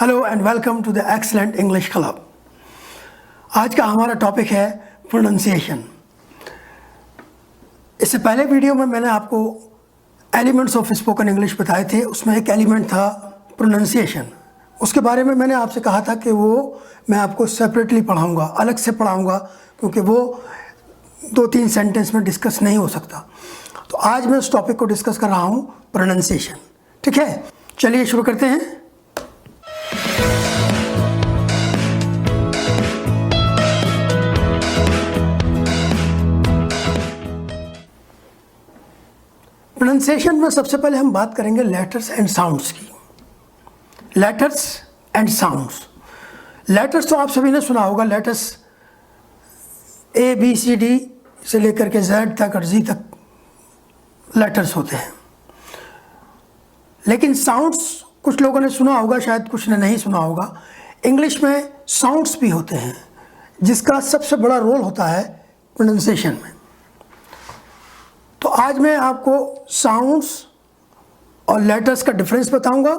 Hello and welcome to the excellent English club. आज का हमारा टॉपिक है प्रोनंसिएशन। इससे पहले वीडियो में मैंने आपको एलिमेंट्स ऑफ स्पोकन इंग्लिश बताए थे। उसमें एक एलिमेंट था प्रोनंसिएशन। उसके बारे में मैंने आपसे कहा था कि वो मैं आपको सेपरेटली पढ़ाऊँगा, अलग से पढ़ाऊँगा, क्योंकि वो 2-3 सेंटेंस में डिस्कस नहीं हो सकता। तो आज मैं उस टॉपिक को डिस्कस कर रहा हूँ, प्रोनंसिएशन। ठीक है, चलिए शुरू करते हैं। प्रोनंसिएशन में सबसे पहले हम बात करेंगे लेटर्स एंड साउंड्स की। Letters and sounds. लेटर्स तो आप सभी ने सुना होगा। लेटर्स ABCD से लेकर के Z तक और Z तक लेटर्स होते हैं। लेकिन साउंड्स कुछ लोगों ने सुना होगा, शायद कुछ ने नहीं सुना होगा। इंग्लिश में साउंड्स भी होते हैं, जिसका सबसे बड़ा रोल होता है प्रोनंसिएशन में। तो आज मैं आपको साउंड्स और लेटर्स का डिफरेंस बताऊंगा,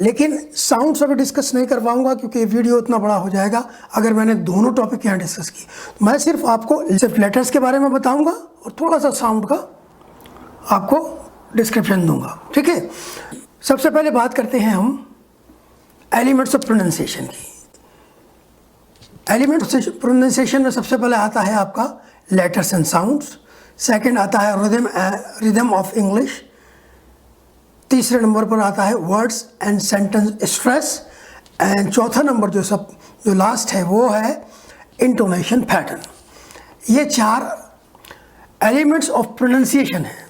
लेकिन साउंड्स अभी डिस्कस नहीं कर पाऊंगा क्योंकि ये वीडियो इतना बड़ा हो जाएगा अगर मैंने दोनों टॉपिक यहाँ डिस्कस की। तो मैं सिर्फ लेटर्स के बारे में बताऊंगा और थोड़ा सा साउंड का आपको डिस्क्रिप्शन दूंगा। ठीक है, सबसे पहले बात करते हैं हम एलिमेंट्स ऑफ प्रोनंसिएशन की। एलिमेंट्स ऑफ प्रोनंसिएशन में सबसे पहले आता है आपका लेटर्स एंड साउंड्स। सेकंड आता है रिदम ऑफ इंग्लिश। तीसरे नंबर पर आता है words and sentence stress. And चौथा नंबर जो लास्ट है वो है इंटोनेशन पैटर्न। ये 4 एलिमेंट्स ऑफ प्रोनंसिएशन है।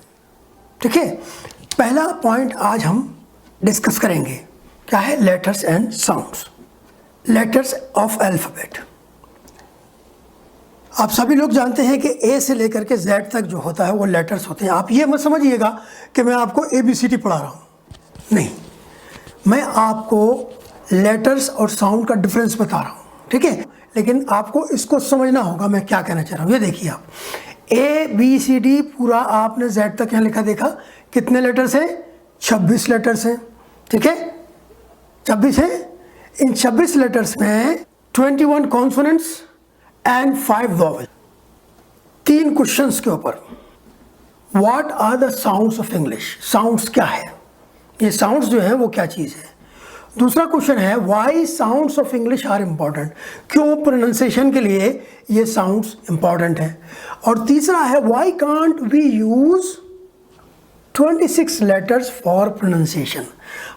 ठीक है, पहला पॉइंट आज हम डिस्कस करेंगे, क्या है? Letters and sounds. Letters of alphabet. आप सभी लोग जानते हैं कि A से लेकर के Z तक जो होता है वो लेटर्स होते हैं। आप ये मत समझिएगा कि मैं आपको ABCD पढ़ा रहा हूँ, नहीं, मैं आपको लेटर्स और साउंड का डिफरेंस बता रहा हूँ। ठीक है, लेकिन आपको इसको समझना होगा मैं क्या कहना चाह रहा हूँ। ये देखिए, आप ABCD पूरा आपने Z तक यहाँ लिखा, देखा कितने लेटर्स हैं? 26 लेटर्स हैं। ठीक है, 26 हैं। इन 26 लेटर्स में 21 कॉन्सोनेंट्स एंड 5 वॉवल। 3 क्वेश्चंस के ऊपर, what are the sounds of English. Sounds क्या है, ये साउंड्स जो है वो क्या चीज़ है। दूसरा क्वेश्चन है why sounds of English are important. क्यों प्रोनंसिएशन के लिए ये साउंड्स इम्पॉर्टेंट है। और तीसरा है why can't we use 26 letters for pronunciation.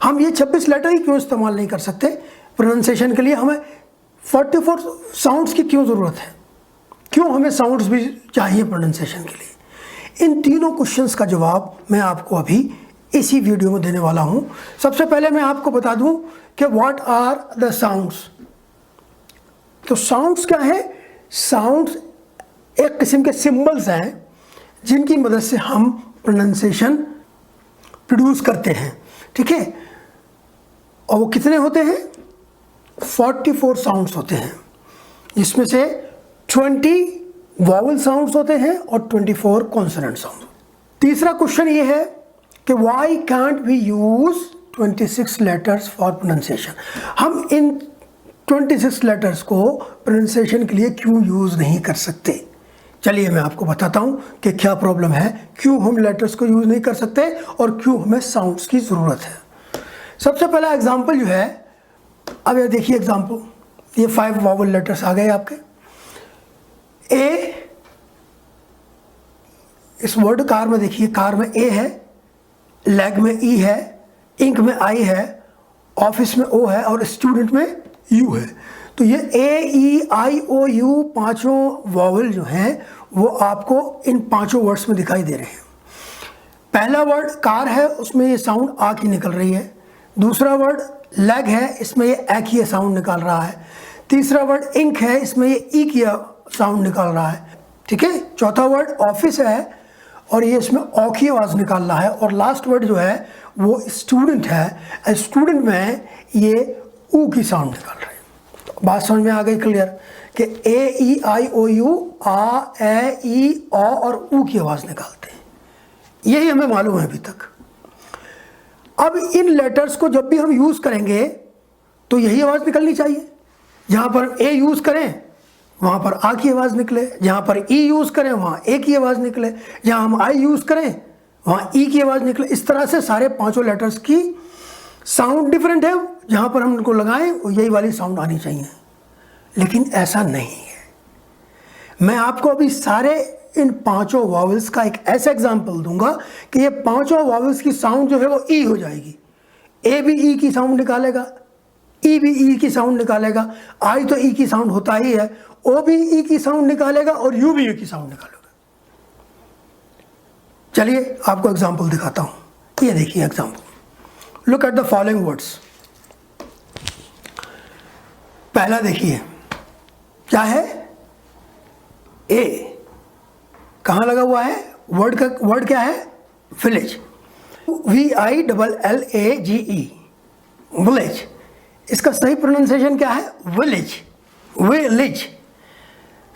हम ये 26 लेटर ही क्यों इस्तेमाल नहीं कर सकते प्रोनंसिएशन के लिए। हमें 44 साउंड्स की क्यों ज़रूरत है, क्यों हमें साउंड्स भी चाहिए प्रोनंसिएशन के लिए। इन तीनों क्वेश्चंस का जवाब मैं आपको अभी इसी वीडियो में देने वाला हूं। सबसे पहले मैं आपको बता दूं कि व्हाट आर द साउंड्स। तो साउंड्स क्या है? साउंड्स एक किस्म के सिंबल्स हैं जिनकी मदद से हम प्रोनंसिएशन प्रोड्यूस करते हैं। ठीक है, और वो कितने होते हैं? 44 साउंड्स होते हैं, जिसमें से 20 वॉवल साउंड्स होते हैं और 24 कॉन्सोनेंट साउंड। तीसरा क्वेश्चन ये है कि why can't we use 26 letters for pronunciation. हम इन 26 लेटर्स को प्रोनंसिएशन के लिए क्यों यूज नहीं कर सकते। चलिए मैं आपको बताता हूँ कि क्या प्रॉब्लम है, क्यों हम लेटर्स को यूज नहीं कर सकते और क्यों हमें साउंड्स की ज़रूरत है। सबसे पहला एग्जाम्पल जो है, अब ये देखिए एग्जाम्पल, ये 5 वॉवल लेटर्स आ गए आपके। ए, इस वर्ड कार में देखिए, कार में A है, लेग में E है, इंक में I है, ऑफिस में O है और स्टूडेंट में U है। तो ये AEIOU 5 वॉवल जो हैं वो आपको इन 5 वर्ड्स में दिखाई दे रहे हैं। पहला वर्ड कार है, उसमें ये साउंड आ की निकल रही है। दूसरा वर्ड लेग है, इसमें ये ए की साउंड निकाल रहा है। तीसरा वर्ड इंक है, इसमें ये ई की साउंड निकाल रहा है। ठीक है, चौथा वर्ड ऑफिस है और ये इसमें औ की आवाज़ निकाल रहा है। और लास्ट वर्ड जो है वो स्टूडेंट है, स्टूडेंट में ये ऊ की साउंड निकाल रहे हैं। तो बात समझ में आ गई क्लियर कि AEIOU आ, ए, ई, औ और ऊ की आवाज़ निकालते हैं। यही हमें मालूम है अभी तक। अब इन लेटर्स को जब भी हम यूज़ करेंगे तो यही आवाज़ निकलनी चाहिए। जहाँ पर ए यूज़ करें वहाँ पर आ की आवाज़ निकले, जहाँ पर ई यूज़ करें वहाँ ए की आवाज़ निकले, जहाँ हम आई यूज़ करें वहाँ ई की आवाज़ निकले। इस तरह से सारे पांचों लेटर्स की साउंड डिफरेंट है, जहाँ पर हम उनको लगाएं वो यही वाली साउंड आनी चाहिए, लेकिन ऐसा नहीं है। मैं आपको अभी सारे इन पांचों वॉवल्स का एक ऐसा एग्जाम्पल दूंगा कि ये पांचों वॉवल्स की साउंड जो है वो ई हो जाएगी। ए भी ई की साउंड निकालेगा, ई भी ई की साउंड निकालेगा, आई तो ई की साउंड होता ही है, ओ भी ई की साउंड निकालेगा और यू भी ई की साउंड निकालेगा। चलिए आपको एग्जाम्पल दिखाता हूं। ये देखिए example, look at the following words. पहला देखिए क्या है, ए कहाँ लगा हुआ है, वर्ड क्या है, विलेज, VILLAGE, विलेज। इसका सही प्रोनाउंसिएशन क्या है, विलेज, विलेज।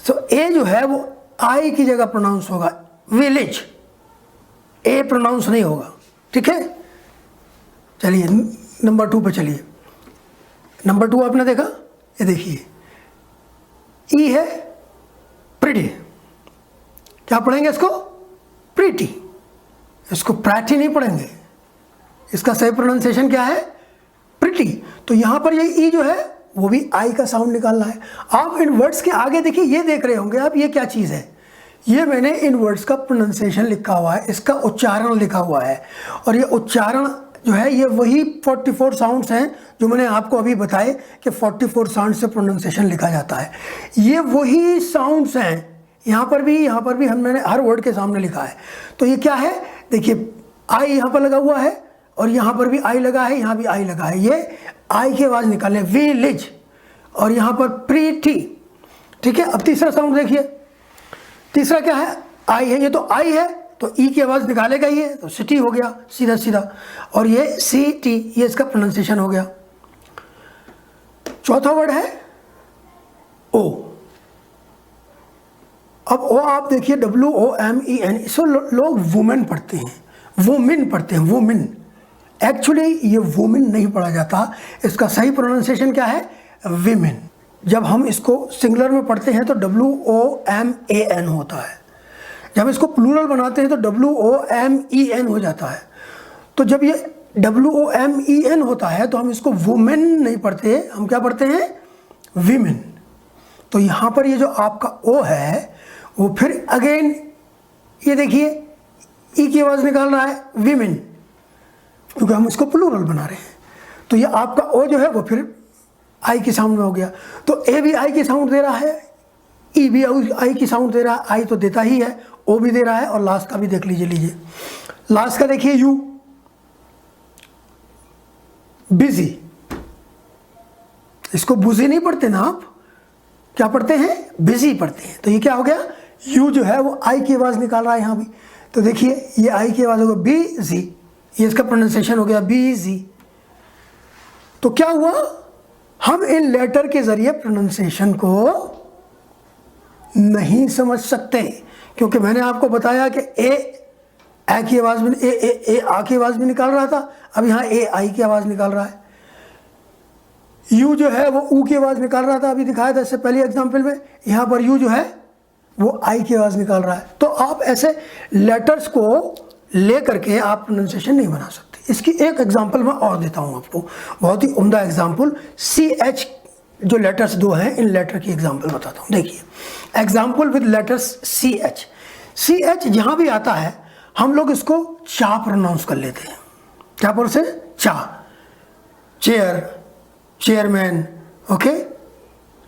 सो ए जो है वो आई की जगह प्रोनाउंस होगा, विलेज, ए प्रोनाउंस नहीं होगा, ठीक है। चलिए नंबर 2 पे चलिए। नंबर 2 आपने देखा, ये देखिए ई है प्रिटी, क्या पढ़ेंगे इसको, प्रीटी, इसको प्रैटी नहीं पढ़ेंगे, इसका सही प्रोनाउंसिएशन क्या है, प्रिटी। तो यहां पर ये ई जो है वो भी आई का साउंड निकालना है। आप इन वर्ड्स के आगे देखिए, ये देख रहे होंगे आप, ये क्या चीज़ है, ये मैंने इन वर्ड्स का प्रोनाउंसिएशन लिखा हुआ है, इसका उच्चारण लिखा हुआ है, और ये उच्चारण जो है ये वही 44 साउंड्स हैं जो मैंने आपको अभी बताए कि 44 साउंड से प्रोनाउंसिएशन लिखा जाता है। ये वही साउंड्स हैं, यहाँ पर भी मैंने हर वर्ड के सामने लिखा है। तो ये क्या है, देखिए आई यहाँ पर लगा हुआ है और यहाँ पर भी आई लगा है, यहाँ भी आई लगा है, ये आई की आवाज़ निकालने, विलेज, और यहाँ पर प्रीटी, ठीक है। अब तीसरा साउंड देखिए, तीसरा क्या है, आई है, ये तो आई है तो ई की आवाज़ निकालेगा ही है, तो सिटी हो गया सीधा सीधा, और ये CT, ये इसका प्रोनाउंसिएशन हो गया। चौथा वर्ड है ओ। अब ओ आप देखिए WOMEN, इसको लोग वुमेन पढ़ते हैं, वुमेन पढ़ते हैं, वुमेन। एक्चुअली ये वुमेन नहीं पढ़ा जाता, इसका सही प्रोनाउंसिएशन क्या है, विमेन। जब हम इसको सिंगुलर में पढ़ते हैं तो WOMAN होता है, जब इसको प्लूरल बनाते हैं तो WOMEN हो जाता है। तो जब ये WOMEN होता है तो हम इसको वुमेन नहीं पढ़ते, हम क्या पढ़ते हैं, विमेन। तो यहाँ पर ये जो आपका ओ है वो फिर अगेन ये देखिए ई की आवाज़ निकाल रहा है, विमेन, क्योंकि हम इसको प्लूरल बना रहे हैं। तो ये आपका ओ जो है वो फिर आई की साउंड में हो गया। तो ए भी आई की साउंड दे रहा है, ई भी आई की साउंड दे रहा है, आई तो देता ही है, ओ भी दे रहा है, और लास्ट का भी देख लीजिए लास्ट का देखिए यू, बिजी, इसको बुजी नहीं पढ़ते ना आप, क्या पढ़ते हैं, बिजी पढ़ते हैं। तो ये क्या हो गया, यू जो है वो आई की आवाज़ निकाल रहा है यहाँ भी। तो देखिए ये आई की आवाज़ होगा बिजी, ये इसका प्रोनाउंसिएशन हो गया बिजी। तो क्या हुआ, हम इन लेटर के जरिए प्रोनाउंसिएशन को नहीं समझ सकते, क्योंकि मैंने आपको बताया कि ए की आवाज़ में ए आ की आवाज़ भी निकाल रहा था, अब यहाँ ए आई की आवाज़ निकाल रहा है। यू जो है वो ऊ की आवाज़ निकाल रहा था, अभी दिखाया था इससे पहले एग्जाम्पल में, यहाँ पर यू जो है वो आई की आवाज़ निकाल रहा है। तो आप ऐसे लेटर्स को ले करके आप प्रोनाउंसिएशन नहीं बना सकते। इसकी एक एग्जाम्पल मैं और देता हूँ आपको, बहुत ही उम्दा एग्जाम्पल, CH जो लेटर्स दो हैं, इन लेटर की एग्जाम्पल बताता हूँ। देखिए एग्जाम्पल विद लेटर्स CH जहाँ भी आता है हम लोग इसको चा प्रोनाउंस कर लेते हैं, क्या बोलते हैं, चा, चेयर, चेयरमैन, ओके,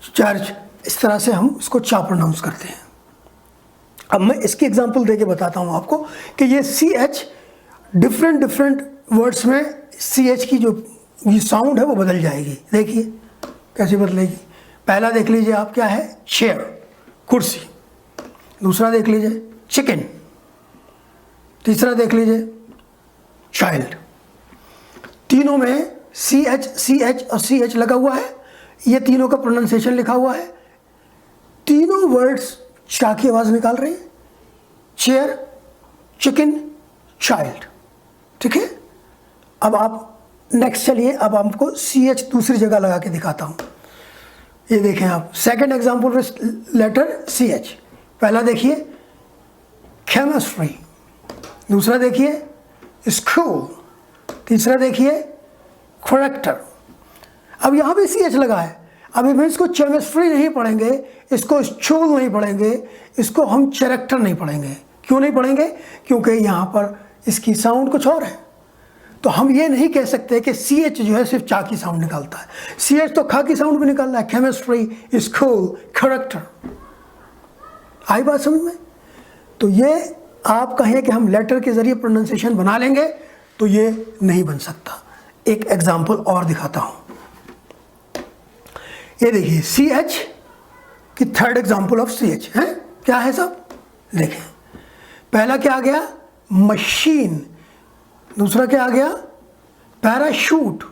चर्च, इस तरह से हम इसको चा प्रोनाउंस करते हैं। अब मैं इसकी एग्जांपल देके बताता हूँ आपको कि ये CH डिफरेंट वर्ड्स में CH की जो ये साउंड है वो बदल जाएगी। देखिए कैसे बदलेगी। पहला देख लीजिए आप, क्या है, चेयर, कुर्सी। दूसरा देख लीजिए चिकन। तीसरा देख लीजिए चाइल्ड। तीनों में CH और CH लगा हुआ है, ये तीनों का प्रोनाउंसिएशन लिखा हुआ है। तीनों वर्ड्स चा की आवाज़ निकाल रहे हैं, चेयर, चिकन, चाइल्ड, ठीक है। अब आप नेक्स्ट चलिए अब आपको CH दूसरी जगह लगा के दिखाता हूँ। ये देखें आप, second example with letter CH। पहला देखिए केमिस्ट्री, दूसरा देखिए स्कूल, तीसरा देखिए करेक्टर। अब यहाँ भी CH लगा है। अब हम इसको केमिस्ट्री नहीं पढ़ेंगे, इसको स्कूल नहीं पढ़ेंगे, इसको हम कैरेक्टर नहीं पढ़ेंगे। क्यों नहीं पढ़ेंगे? क्योंकि यहाँ पर इसकी साउंड कुछ और है। तो हम ये नहीं कह सकते कि CH जो है सिर्फ चा की साउंड निकालता है। CH तो खा की साउंड भी निकाल रहा है। Chemistry, school, character. आई बात समझ में? तो ये आप कहें कि हम लेटर के जरिए प्रोनाउंसिएशन बना लेंगे तो ये नहीं बन सकता। एक एग्जाम्पल और दिखाता हूँ। ये देखिए CH की थर्ड एग्जाम्पल ऑफ CH है। क्या है सब? देखें, पहला क्या आ गया? मशीन। दूसरा क्या आ गया? पैराशूट।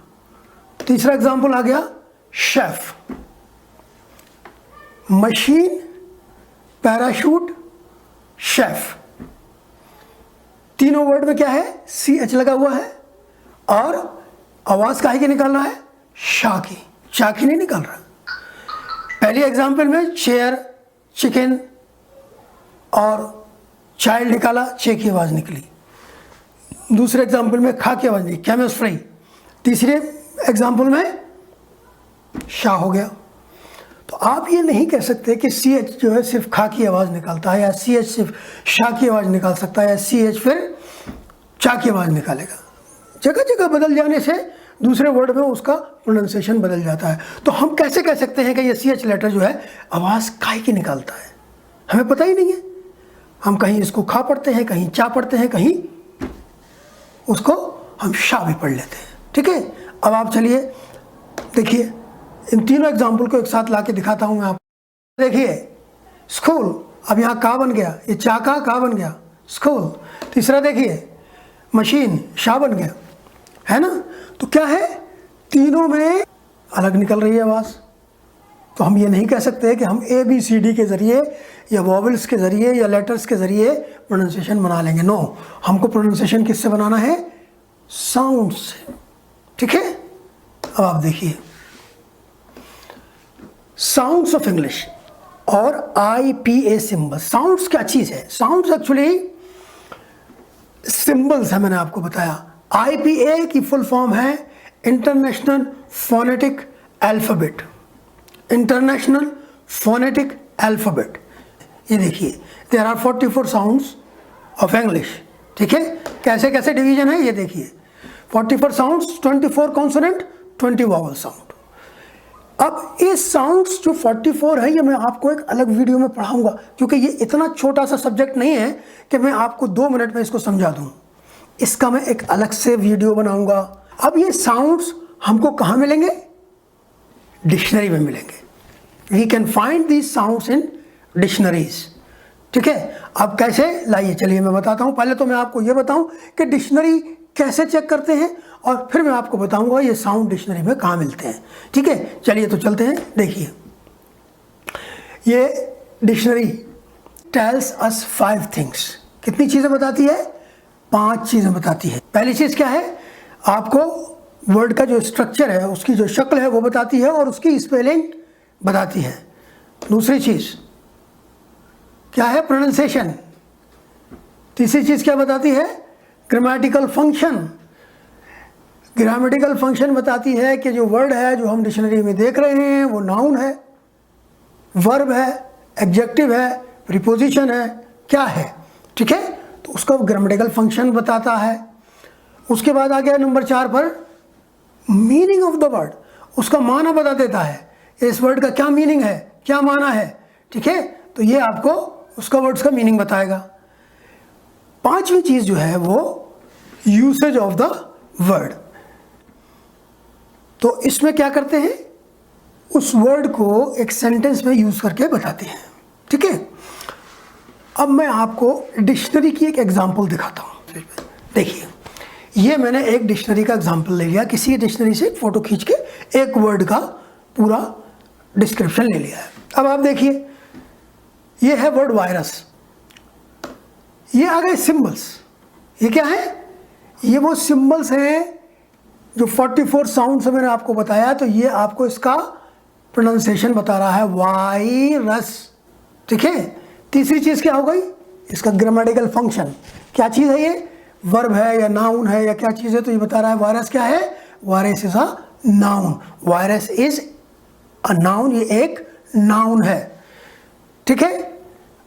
तीसरा एग्जाम्पल आ गया शेफ। Machine, parachute, chef. तीनों वर्ड में क्या है? CH लगा हुआ है और आवाज काहे की निकाल रहा है? शा की। चा की नहीं निकाल रहा। पहली एग्जाम्पल में चेयर, चिकन और चाइल्ड निकाला, चे की आवाज निकली। दूसरे एग्जाम्पल में खा की आवाज निकली, केमिस्ट्री। तीसरे एग्जाम्पल में शाह हो गया। तो आप ये नहीं कह सकते कि CH जो है सिर्फ खा की आवाज़ निकालता है, या CH सिर्फ शाह की आवाज़ निकाल सकता है, या CH फिर चा की आवाज़ निकालेगा। जगह जगह बदल जाने से दूसरे वर्ड में उसका प्रोनाउंसिएशन बदल जाता है। तो हम कैसे कह सकते हैं कि ये CH लेटर जो है आवाज़ काय की निकालता है? हमें पता ही नहीं है। हम कहीं इसको खा पढ़ते हैं, कहीं चा पढ़ते हैं, कहीं उसको हम शाह भी पढ़ लेते हैं। ठीक है, अब आप चलिए देखिए, इन तीनों एग्जाम्पल को एक साथ ला के दिखाता हूँ मैं आपको। देखिए स्कूल, अब यहाँ का बन गया, ये चा का बन गया स्कूल। तीसरा देखिए मशीन, शाह बन गया, है ना? तो क्या है, तीनों में अलग निकल रही है आवाज़। तो हम ये नहीं कह सकते कि हम ABCD के ज़रिए या वॉवल्स के ज़रिए या लेटर्स के ज़रिए प्रोनाउंसिएशन बना लेंगे। नो, हमको प्रोनाउंसिएशन किससे बनाना है? साउंड से। ठीक है, अब आप देखिए साउंड्स ऑफ इंग्लिश और IPA सिंबल। साउंड्स क्या चीज़ है? साउंड्स एक्चुअली सिंबल्स है, मैंने आपको बताया। IPA की फुल फॉर्म है international phonetic alphabet. International phonetic alphabet. ये देखिए, there are 44 sounds of English. ठीक है, कैसे कैसे डिवीजन है ये देखिए। 44 साउंड्स, 24 कॉन्सोनेंट, 20 वॉवल साउंड। अब ये साउंड्स जो 44 है, ये मैं आपको एक अलग वीडियो में पढ़ाऊंगा, क्योंकि ये इतना छोटा सा सब्जेक्ट नहीं है कि मैं आपको 2 मिनट में इसको समझा दूं। इसका मैं एक अलग से वीडियो बनाऊंगा। अब ये साउंड्स हमको कहाँ मिलेंगे? डिक्शनरी में मिलेंगे। We can find these sounds in dictionaries. ठीक है, अब कैसे? लाइए चलिए मैं बताता हूँ। पहले तो मैं आपको ये बताऊँ कि डिक्शनरी कैसे चेक करते हैं, और फिर मैं आपको बताऊंगा ये साउंड डिक्शनरी में कहाँ मिलते हैं। ठीक है, चलिए तो चलते हैं। देखिए, ये डिक्शनरी टेल्स अस 5 थिंग्स। कितनी चीज़ें बताती है? 5 चीज़ें बताती है। पहली चीज़ क्या है? आपको वर्ड का जो स्ट्रक्चर है, उसकी जो शक्ल है वो बताती है, और उसकी स्पेलिंग बताती है। दूसरी चीज़ क्या है? प्रोनाउंसिएशन। तीसरी चीज़ क्या बताती है? Grammatical function. ग्रामेटिकल फंक्शन बताती है कि जो वर्ड है जो हम डिक्शनरी में देख रहे हैं वो नाउन है, वर्ब है, एडजेक्टिव है, प्रीपोजिशन है, क्या है? ठीक है, तो उसका ग्रामेटिकल फंक्शन बताता है। उसके बाद आ गया नंबर 4 पर मीनिंग ऑफ द वर्ड। उसका माना बता देता है, इस वर्ड का क्या मीनिंग है, क्या माना है। ठीक है, तो ये आपको उसका वर्ड्स का मीनिंग बताएगा। 5वीं चीज़ जो है वो यूसेज ऑफ द वर्ड। तो इसमें क्या करते हैं? उस वर्ड को एक सेंटेंस में यूज़ करके बताते हैं। ठीक है, अब मैं आपको डिक्शनरी की एक एग्जांपल दिखाता हूँ। देखिए, ये मैंने एक डिक्शनरी का एग्जांपल ले लिया, किसी डिक्शनरी से फ़ोटो खींच के एक वर्ड का पूरा डिस्क्रिप्शन ले लिया है। अब आप देखिए, ये है वर्ड वायरस। ये आ गए सिंबल्स। ये क्या है? ये वो सिंबल्स हैं जो 44 साउंड से मैंने आपको बताया, तो ये आपको इसका प्रोनाउंसिएशन बता रहा है, वायरस। ठीक है। तीसरी चीज़ क्या हो गई, इसका ग्रामेटिकल फंक्शन। क्या चीज़ है ये, वर्ब है या नाउन है या क्या चीज़ है, तो ये बता रहा है वायरस क्या है, virus is a noun, virus is a noun, ये एक नाउन है। ठीक है।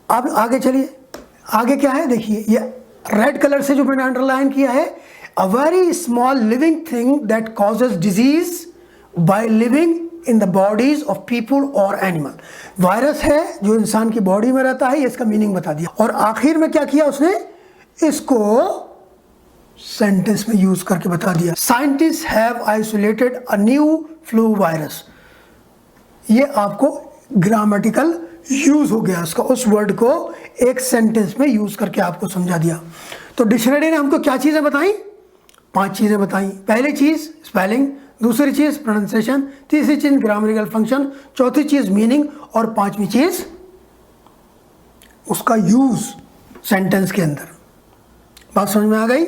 अब आगे चलिए, आगे क्या है देखिए, ये रेड कलर से जो मैंने अंडरलाइन किया है, a very small living thing that causes disease by living in the bodies of people और एनिमल। वायरस है जो इंसान की बॉडी में रहता है, ये इसका मीनिंग बता दिया। और आखिर में क्या किया उसने, इसको सेंटेंस में यूज करके बता दिया, scientist have isolated a new flu virus. ये आपको ग्रामेटिकल यूज हो गया इसका, उस वर्ड को एक सेंटेंस में यूज करके आपको समझा दिया। तो डिक्शनरी ने हमको क्या चीजें बताई, 5 चीजें बताई। पहली चीज स्पेलिंग, दूसरी चीज प्रोनाउंसिएशन, तीसरी चीज ग्रामेटिकल फंक्शन, चौथी चीज मीनिंग, और 5वीं चीज उसका यूज सेंटेंस के अंदर। बात समझ में आ गई।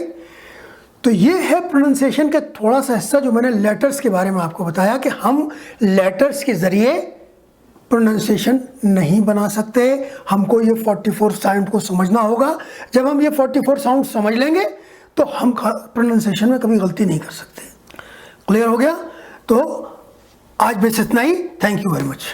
तो ये है प्रोनाउंसिएशन का थोड़ा सा हिस्सा जो मैंने लेटर्स के बारे में आपको बताया कि हम लेटर्स के जरिए प्रोनाउंसिएशन नहीं बना सकते, हमको ये 44 साउंड को समझना होगा। जब हम ये 44 साउंड समझ लेंगे तो हम प्रोनाउंसिएशन में कभी गलती नहीं कर सकते। क्लियर हो गया। तो आज बस इतना ही। Thank you very much.